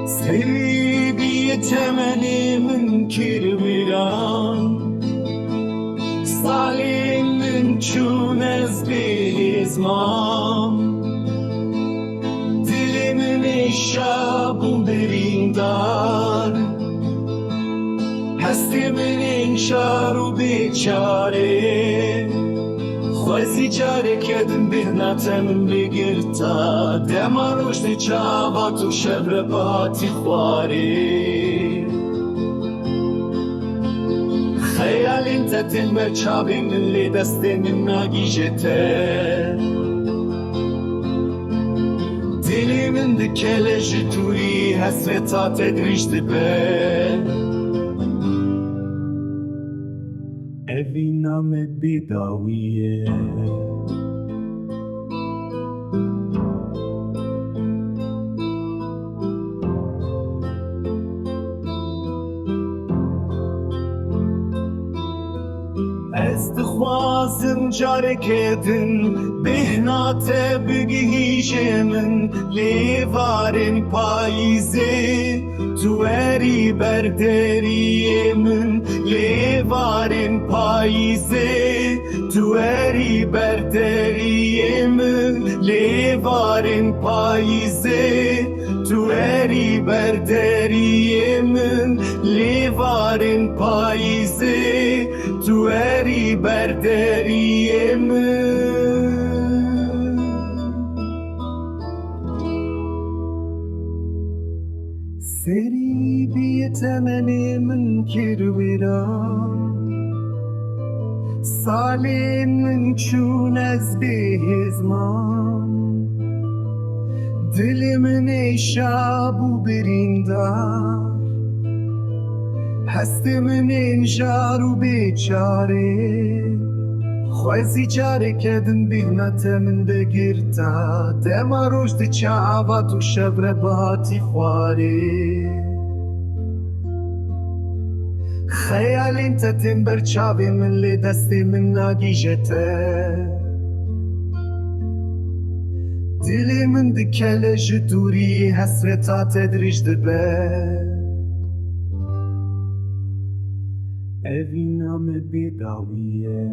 سری بی تمنی من کرمیران سالین من چون از بیزمام دل من شب بریندار هستی من این شارو بیچاره خوزی چاره کدن بهنتم بگرتا دما رشد چاوات و شبر باتی خواری خیال انت تنبر چابی من لی دست من ناگیجته دلی من دکل جتوری حسرتات درشت به اوی نام بیداویه از دخوازم جاره کدن بهنات بگیش من لیوارن پاییزه تو اری بردری من لیوارن پاییزه تو اری بردری من لیوارن پاییزه تو اری بردری من لیوارن پاییزه تو اری بردری من سری بی تمنی من کرویران سالین من چون از بهزمان دل من شابو بریندار هست من این شارو بیچاره خوزی چاره کدن بهنت من بگرتا دما رشد چاوات و شبر باتی خواره خیال انت تنبر چاوی من لی دست من ناگیجته دلی من دکل جدوری حسرتات درشت به اوی نام بیداویه